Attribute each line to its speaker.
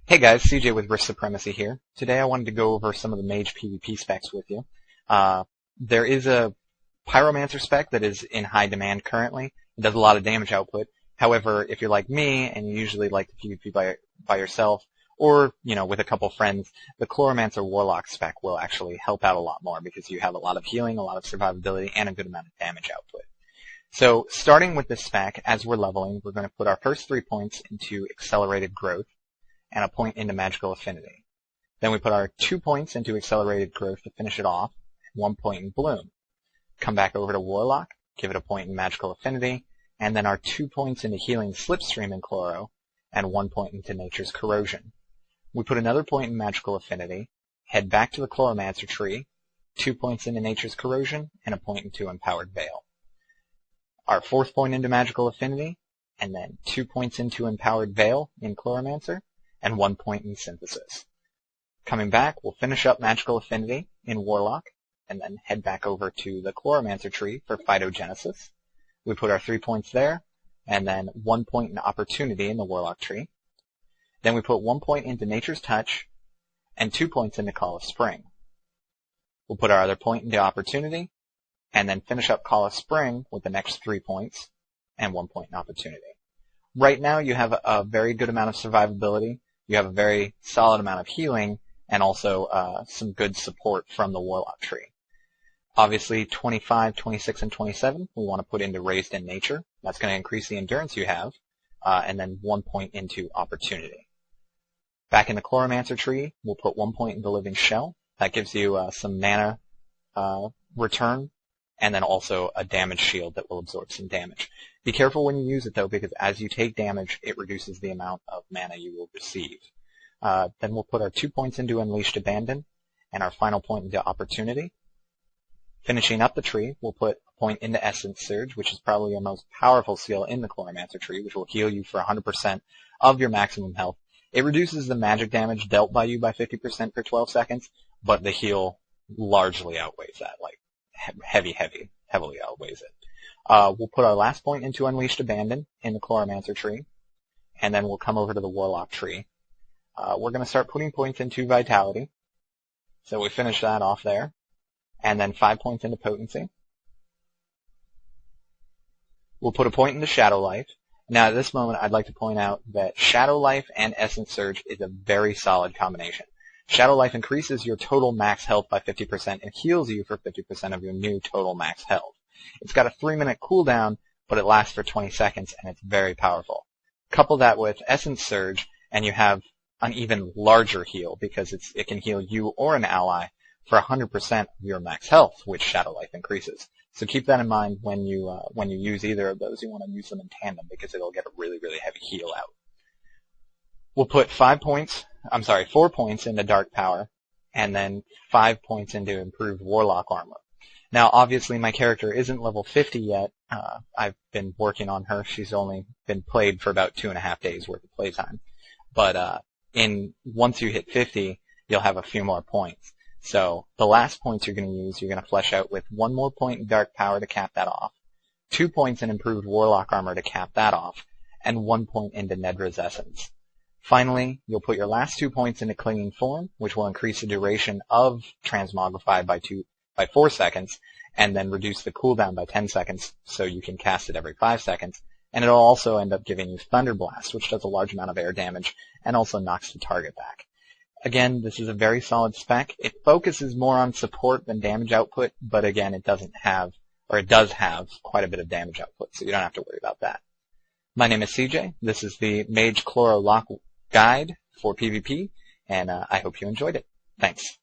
Speaker 1: Hey guys, CJ with Risk Supremacy here. Today I wanted to go over some of the Mage PvP specs with you. There is a Pyromancer spec that is in high demand currently. It does a lot of damage output. However, if you're like me and you usually like to PvP by yourself or, with a couple friends, the Chloromancer Warlock spec will actually help out a lot more because you have a lot of healing, a lot of survivability, and a good amount of damage output. So starting with this spec, as we're leveling, we're going to put our first 3 points into Accelerated Growth and a point into Magical Affinity. Then we put our 2 points into Accelerated Growth to finish it off, 1 point in Bloom. Come back over to Warlock, give it a point in Magical Affinity, and then our 2 points into Healing Slipstream in Chloro, and 1 point into Nature's Corrosion. We put another point in Magical Affinity, head back to the Chloromancer tree, 2 points into Nature's Corrosion, and a point into Empowered Veil. Our 4th point into Magical Affinity, and then 2 points into Empowered Veil in Chloromancer, and 1 point in Synthesis. Coming back, we'll finish up Magical Affinity in Warlock, and then head back over to the Chloromancer tree for Phytogenesis. We put our 3 points there, and then 1 point in Opportunity in the Warlock tree. Then we put 1 point into Nature's Touch, and 2 points into Call of Spring. We'll put our other point into Opportunity, and then finish up Call of Spring with the next 3 points, and 1 point in Opportunity. Right now you have a very good amount of survivability. You have a very solid amount of healing, and also some good support from the Warlock tree. Obviously, 25, 26, and 27 we want to put into Raised in Nature. That's going to increase the endurance you have, and then 1 point into Opportunity. Back in the Chloromancer tree, we'll put 1 point into Living Shell. That gives you some mana return, and then also a damage shield that will absorb some damage. Be careful when you use it, though, because as you take damage, it reduces the amount of mana you will receive. Then we'll put our 2 points into Unleashed Abandon, and our final point into Opportunity. Finishing up the tree, we'll put a point into Essence Surge, which is probably your most powerful skill in the Chloromancer tree, which will heal you for 100% of your maximum health. It reduces the magic damage dealt by you by 50% for 12 seconds, but the heal largely outweighs that, like heavily outweighs it. We'll put our last point into Unleashed Abandon in the Chloromancer tree, and then we'll come over to the Warlock tree. We're going to start putting points into Vitality, so we finish that off there, and then 5 points into Potency. We'll put a point into Shadow Life. Now at this moment I'd like to point out that Shadow Life and Essence Surge is a very solid combination. Shadow Life increases your total max health by 50% and heals you for 50% of your new total max health. It's got a 3-minute cooldown, but it lasts for 20 seconds, and it's very powerful. Couple that with Essence Surge, and you have an even larger heal, because it can heal you or an ally for 100% of your max health, which Shadow Life increases. So keep that in mind when you use either of those. You want to use them in tandem, because it'll get a really heavy heal out. We'll put 4 points into Dark Power, and then 5 points into Improved Warlock Armor. Now, obviously, my character isn't level 50 yet. I've been working on her. She's only been played for about 2.5 days worth of playtime. But once you hit 50, you'll have a few more points. So the last points you're going to use, you're going to flesh out with 1 more point in Dark Power to cap that off, 2 points in Improved Warlock Armor to cap that off, and 1 point into Nedra's Essence. Finally, you'll put your last 2 points into Clinging Form, which will increase the duration of Transmogrify by 4 seconds, and then reduce the cooldown by 10 seconds, so you can cast it every 5 seconds. And it'll also end up giving you Thunder Blast, which does a large amount of air damage, and also knocks the target back. Again, this is a very solid spec. It focuses more on support than damage output, but again, it does have quite a bit of damage output, so you don't have to worry about that. My name is CJ. This is the Mage Chloro Lock Guide for PvP, and I hope you enjoyed it. Thanks.